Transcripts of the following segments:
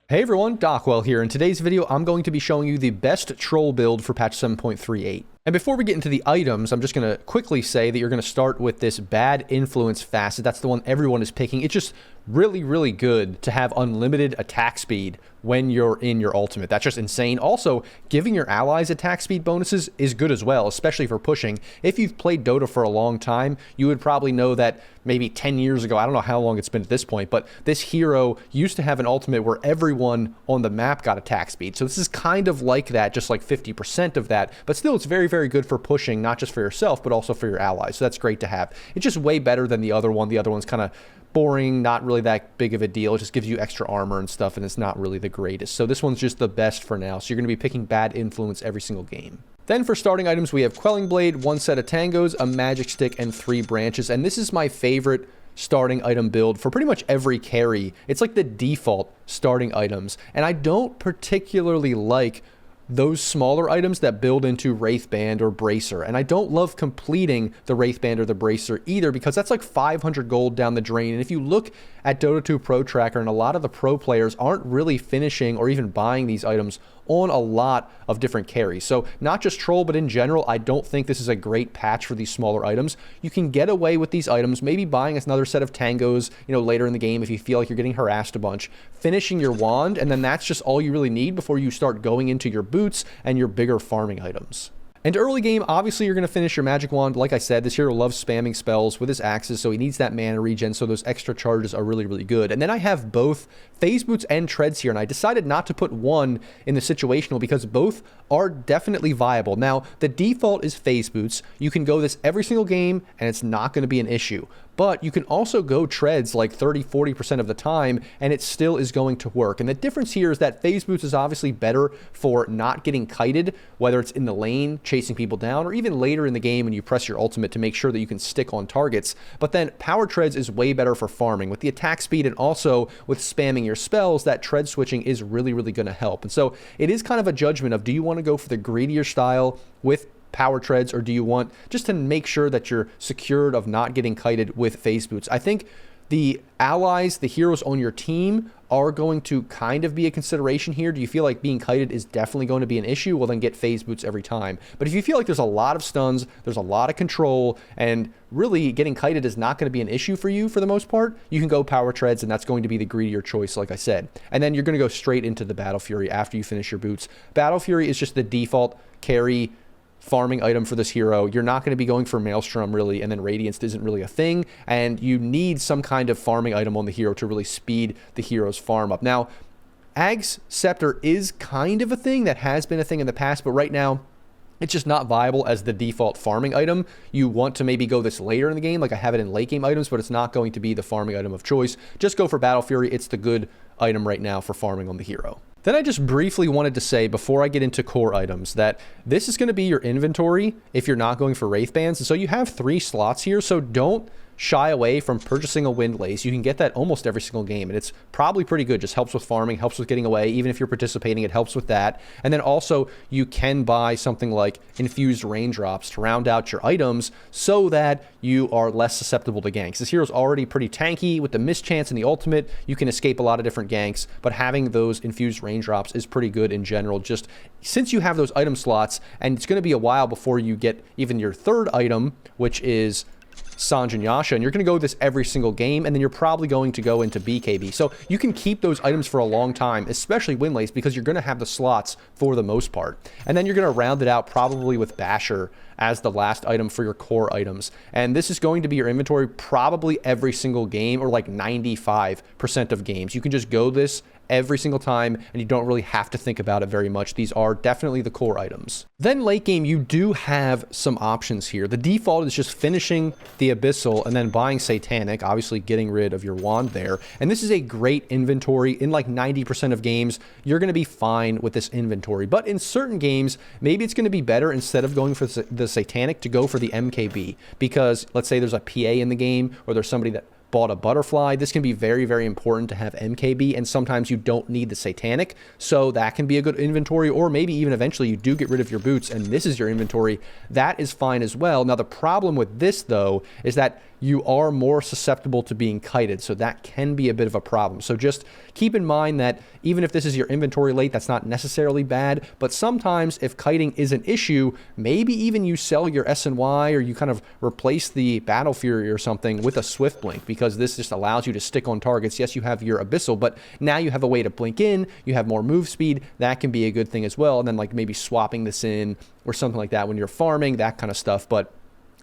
Hey everyone, Dockwell here. In today's video, I'm going to be showing you the best troll build for patch 7.38. And before we get into the items, I'm just going to quickly say that you're going to start with this bad influence facet. That's the one everyone is picking. It's just really good to have unlimited attack speed when you're in your ultimate. That's just insane. Also, giving your allies attack speed bonuses is good as well, especially for pushing. If you've played Dota for a long time, you would probably know that maybe 10 years ago, I don't know how long it's been at this point, but this hero used to have an ultimate where everyone on the map got attack speed. So this is kind of like that, just like 50% of that, but still it's very good for pushing, not just for yourself, but also for your allies. So that's great to have. It's just way better than the other one. The other one's kind of boring, not really that big of a deal. It just gives you extra armor and stuff, and it's not really the greatest. So this one's just the best for now. So you're going to be picking bad influence every single game. Then for starting items, we have Quelling Blade, 1 set of tangos, a magic stick, and 3 branches. And this is my favorite starting item build for pretty much every carry. It's like the default starting items. And I don't particularly like those smaller items that build into Wraithband or Bracer. And I don't love completing the Wraithband or the Bracer either, because that's like 500 gold down the drain. And if you look at Dota 2 Pro Tracker, and a lot of the pro players aren't really finishing or even buying these items on a lot of different carries. So not just troll, but in general, I don't think this is a great patch for these smaller items. You can get away with these items, maybe buying another set of tangos, later in the game if you feel like you're getting harassed a bunch, finishing your wand, and then that's just all you really need before you start going into your boots and your bigger farming items. And early game, obviously, you're going to finish your magic wand. Like I said, this hero loves spamming spells with his axes, so he needs that mana regen, so those extra charges are really good. And then I have both phase boots and treads here, and I decided not to put one in the situational because both are definitely viable. Now, the default is phase boots. You can go this every single game, and it's not going to be an issue. But you can also go treads like 30-40% of the time, and it still is going to work. And the difference here is that phase boots is obviously better for not getting kited, whether it's in the lane, chasing people down, or even later in the game when you press your ultimate to make sure that you can stick on targets. But then power treads is way better for farming. With the attack speed and also with spamming your spells, that tread switching is really going to help. And so it is kind of a judgment of, do you want to go for the greedier style with power treads, or do you want just to make sure that you're secured of not getting kited with phase boots? I think the allies, the heroes on your team, are going to kind of be a consideration here. Do you feel like being kited is definitely going to be an issue? Well, then get phase boots every time. But if you feel like there's a lot of stuns, there's a lot of control, and really getting kited is not going to be an issue for you for the most part, you can go power treads, and that's going to be the greedier choice, like I said. And then you're going to go straight into the Battle Fury after you finish your boots. Battle Fury is just the default carry farming item for this hero. You're not going to be going for Maelstrom really, and then Radiance isn't really a thing, and you need some kind of farming item on the hero to really speed the hero's farm up. Now, Ag's Scepter is kind of a thing that has been a thing in the past, but right now it's just not viable as the default farming item. You want to maybe go this later in the game, like I have it in late game items, but it's not going to be the farming item of choice. Just go for Battle Fury. It's the good item right now for farming on the hero. Then I just briefly wanted to say, before I get into core items, that this is going to be your inventory if you're not going for Wraithbands. And so you have 3 slots here, so don't shy away from purchasing a Windlace. You can get that almost every single game, and it's probably pretty good. Just helps with farming, helps with getting away. Even if you're participating, it helps with that. And then also, you can buy something like Infused Raindrops to round out your items so that you are less susceptible to ganks. This hero's already pretty tanky. With the mischance and the ultimate, you can escape a lot of different ganks, but having those Infused Raindrops is pretty good in general, just since you have those item slots, and it's going to be a while before you get even your 3rd item, which is Sange and Yasha, and you're going to go this every single game, and then you're probably going to go into BKB. So you can keep those items for a long time, especially Windlace, because you're going to have the slots for the most part. And then you're going to round it out probably with Basher as the last item for your core items. And this is going to be your inventory probably every single game, or like 95% of games. You can just go this every single time, and you don't really have to think about it very much. These are definitely the core items. Then late game, you do have some options here. The default is just finishing the Abyssal and then buying Satanic, obviously getting rid of your wand there. And this is a great inventory. In like 90% of games, you're going to be fine with this inventory. But in certain games, maybe it's going to be better, instead of going for the Satanic, to go for the MKB. Because let's say there's a PA in the game, or there's somebody that bought a butterfly. This can be very important to have MKB, and sometimes you don't need the Satanic, so that can be a good inventory. Or maybe even eventually you do get rid of your boots and this is your inventory. That is fine as well. Now the problem with this though is that you are more susceptible to being kited. So that can be a bit of a problem. So just keep in mind that even if this is your inventory late, that's not necessarily bad. But sometimes if kiting is an issue, maybe even you sell your SNY or you kind of replace the Battle Fury or something with a Swift Blink, because this just allows you to stick on targets. Yes, you have your Abyssal, but now you have a way to blink in, you have more move speed. That can be a good thing as well. And then like maybe swapping this in or something like that when you're farming, that kind of stuff. But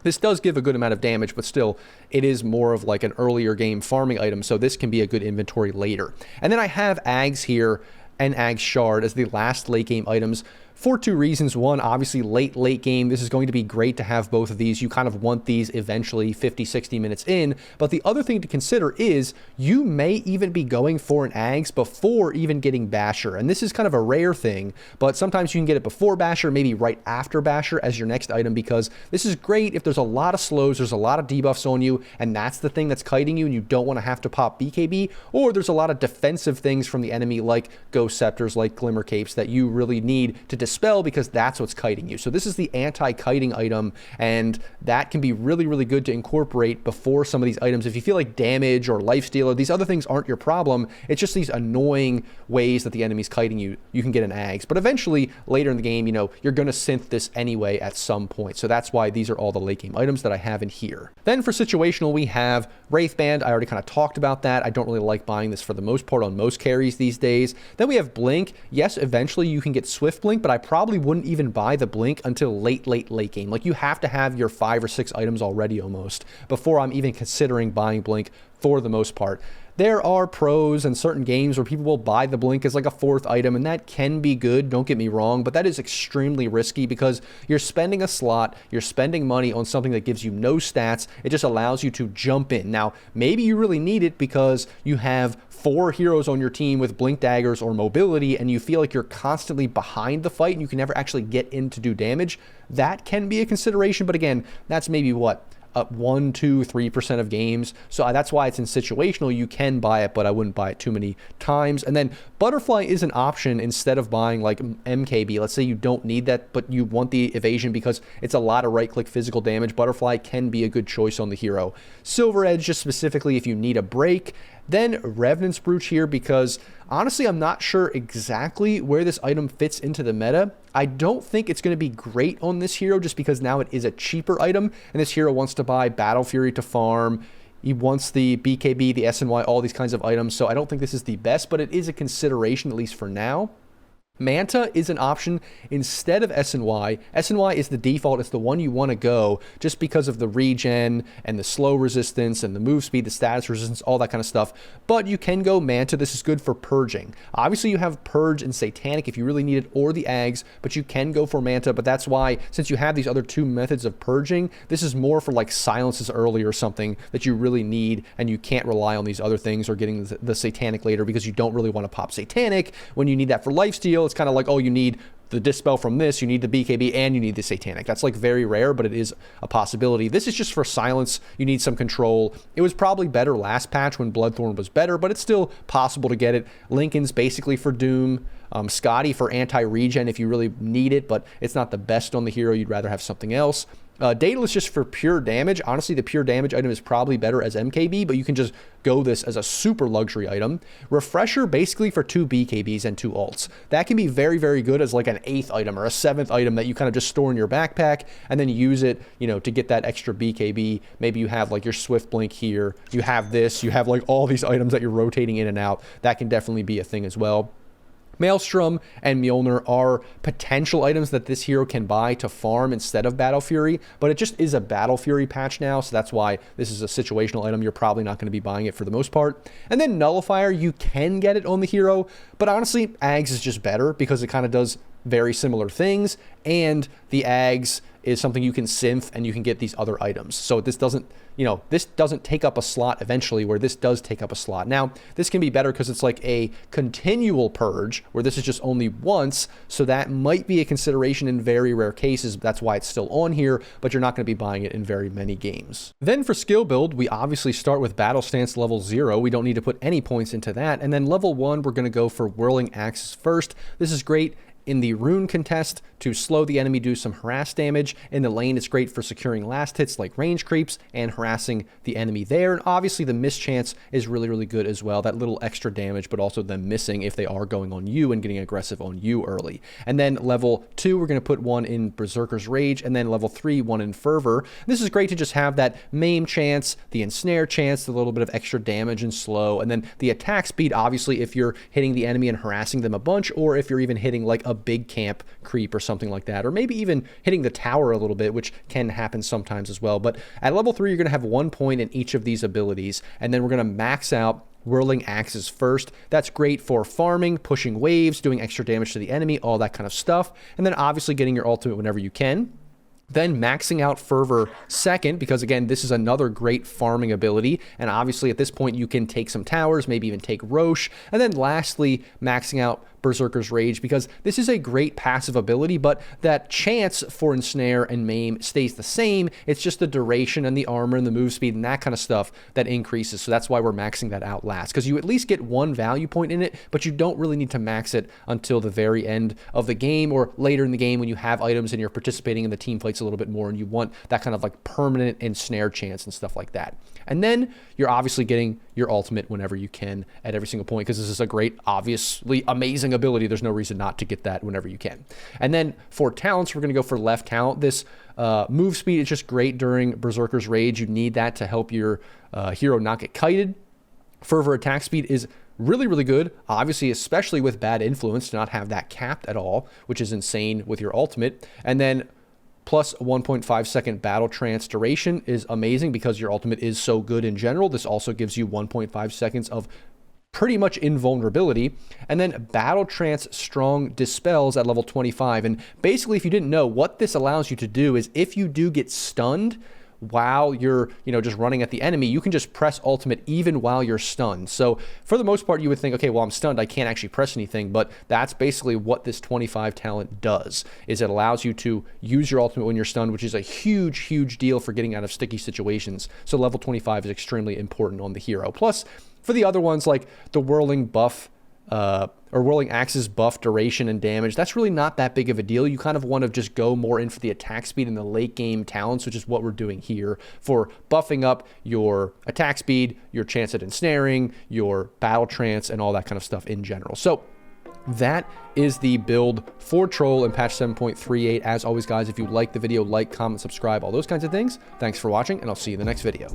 this does give a good amount of damage, but still, it is more of like an earlier game farming item, so this can be a good inventory later. And then I have Ags here and Ag Shard as the last late game items for two reasons. One, obviously late game, this is going to be great to have both of these. You kind of want these eventually 50-60 minutes in. But the other thing to consider is you may even be going for an Ags before even getting Basher. And this is kind of a rare thing, but sometimes you can get it before Basher, maybe right after Basher as your next item, because this is great if there's a lot of slows, there's a lot of debuffs on you, and that's the thing that's kiting you and you don't want to have to pop BKB, or there's a lot of defensive things from the enemy like Ghost Scepters, like Glimmer Capes that you really need to dispel because that's what's kiting you. So this is the anti-kiting item, and that can be really, really good to incorporate before some of these items. If you feel like damage or lifesteal or these other things aren't your problem, it's just these annoying ways that the enemy's kiting you, you can get an Ags. But eventually, later in the game, you know, you're going to synth this anyway at some point. So that's why these are all the late game items that I have in here. Then for situational, we have Wraithband. I already kind of talked about that. I don't really like buying this for the most part on most carries these days. Then we have Blink. Yes, eventually you can get Swift Blink, but I probably wouldn't even buy the Blink until late game. Like you have to have your 5 or 6 items already almost before I'm even considering buying Blink for the most part. There are pros in certain games where people will buy the Blink as like a 4th item, and that can be good, don't get me wrong, but that is extremely risky because you're spending a slot, you're spending money on something that gives you no stats. It just allows you to jump in. Now, maybe you really need it because you have 4 heroes on your team with Blink Daggers or mobility, and you feel like you're constantly behind the fight and you can never actually get in to do damage. That can be a consideration, but again, that's maybe what? Up 1, 2, 3% of games. So that's why it's in situational. You can buy it, but I wouldn't buy it too many times. And then Butterfly is an option instead of buying like MKB. Let's say you don't need that, but you want the evasion because it's a lot of right-click physical damage. Butterfly can be a good choice on the hero. Silver Edge, just specifically if you need a break. Then Revenant's Brooch here because honestly, I'm not sure exactly where this item fits into the meta. I don't think it's going to be great on this hero just because now it is a cheaper item, and this hero wants to buy Battle Fury to farm. He wants the BKB, the SNY, all these kinds of items, so I don't think this is the best, but it is a consideration, at least for now. Manta is an option instead of SNY. SNY is the default. It's the one you want to go just because of the regen and the slow resistance and the move speed, the status resistance, all that kind of stuff. But you can go Manta. This is good for purging. Obviously, you have Purge and Satanic if you really need it, or the Ags, but you can go for Manta. But that's why, since you have these other 2 methods of purging, this is more for like silences early or something that you really need, and you can't rely on these other things or getting the Satanic later because you don't really want to pop Satanic when you need that for lifesteal. It's kind of like, oh, you need the Dispel from this, you need the BKB, and you need the Satanic. That's like very rare, but it is a possibility. This is just for silence. You need some control. It was probably better last patch when Bloodthorn was better, but it's still possible to get it. Lincoln's basically for Doom. Scotty for anti-regen if you really need it, but it's not the best on the hero. You'd rather have something else. Daedalus just for pure damage. Honestly, the pure damage item is probably better as MKB, but you can just go this as a super luxury item. Refresher basically for 2 BKBs and 2 ults. That can be very, very good as like an 8th item or a 7th item that you kind of just store in your backpack and then use it, you know, to get that extra BKB. Maybe you have like your Swift Blink here. You have this. You have like all these items that you're rotating in and out. That can definitely be a thing as well. Maelstrom and Mjolnir are potential items that this hero can buy to farm instead of Battle Fury, but it just is a Battle Fury patch now, so that's why this is a situational item. You're probably not going to be buying it for the most part. And then Nullifier, you can get it on the hero, but honestly, Ags is just better because it kind of does very similar things, and the Ags is something you can synth and you can get these other items. So this doesn't, you know, this doesn't take up a slot eventually where this does take up a slot. Now, this can be better because it's like a continual purge where this is just only once. So that might be a consideration in very rare cases. That's why it's still on here, but you're not going to be buying it in very many games. Then for skill build, we obviously start with Battle Stance level 0. We don't need to put any points into that. And then level 1, we're going to go for Whirling Axes first. This is great in the rune contest to slow the enemy, do some harass damage. In the lane, it's great for securing last hits like range creeps and harassing the enemy there. And obviously the miss chance is really, really good as well. That little extra damage, but also them missing if they are going on you and getting aggressive on you early. And then level 2, we're going to put one in Berserker's Rage, and then level 3, one in Fervor. This is great to just have that maim chance, the ensnare chance, a little bit of extra damage and slow, and then the attack speed, obviously, if you're hitting the enemy and harassing them a bunch, or if you're even hitting like a big camp creep or something like that, or maybe even hitting the tower a little bit, which can happen sometimes as well. But at level 3, you're going to have 1 point in each of these abilities, and then we're going to max out Whirling Axes first. That's great for farming, pushing waves, doing extra damage to the enemy, all that kind of stuff, and then obviously getting your ultimate whenever you can. Then maxing out Fervor second, because again, this is another great farming ability, and obviously at this point you can take some towers, maybe even take Roche, and then lastly, maxing out Berserker's Rage, because this is a great passive ability, but that chance for ensnare and maim stays the same. It's just the duration and the armor and the move speed and that kind of stuff that increases. So that's why we're maxing that out last, because you at least get 1 value point in it, but you don't really need to max it until the very end of the game or later in the game when you have items and you're participating in the team fights a little bit more and you want that kind of like permanent ensnare chance and stuff like that. And then you're obviously getting your ultimate whenever you can at every single point, because this is a great, obviously amazing ability. There's no reason not to get that whenever you can. And then for talents, we're going to go for left talent. This move speed is just great during Berserker's Rage. You need that to help your hero not get kited. Fervor attack speed is really, really good, obviously, especially with bad influence, to not have that capped at all, which is insane with your ultimate. And then plus 1.5 second battle trance duration is amazing because your ultimate is so good in general. This also gives you 1.5 seconds of pretty much invulnerability. And then battle trance strong dispels at level 25. And basically, if you didn't know, what this allows you to do is if you do get stunned while you're, just running at the enemy, you can just press ultimate even while you're stunned. So for the most part, you would think, okay, well, I'm stunned, I can't actually press anything, but that's basically what this 25 talent does, is it allows you to use your ultimate when you're stunned, which is a huge, huge deal for getting out of sticky situations. So level 25 is extremely important on the hero. Plus, for the other ones, like the Whirling buff, or Whirling Axes buff duration and damage, that's really not that big of a deal. You kind of want to just go more in for the attack speed in the late game talents, which is what we're doing here for buffing up your attack speed, your chance at ensnaring, your battle trance, and all that kind of stuff in general. So that is the build for Troll in patch 7.38. As always, guys, if you like the video, like, comment, subscribe, all those kinds of things. Thanks for watching, and I'll see you in the next video.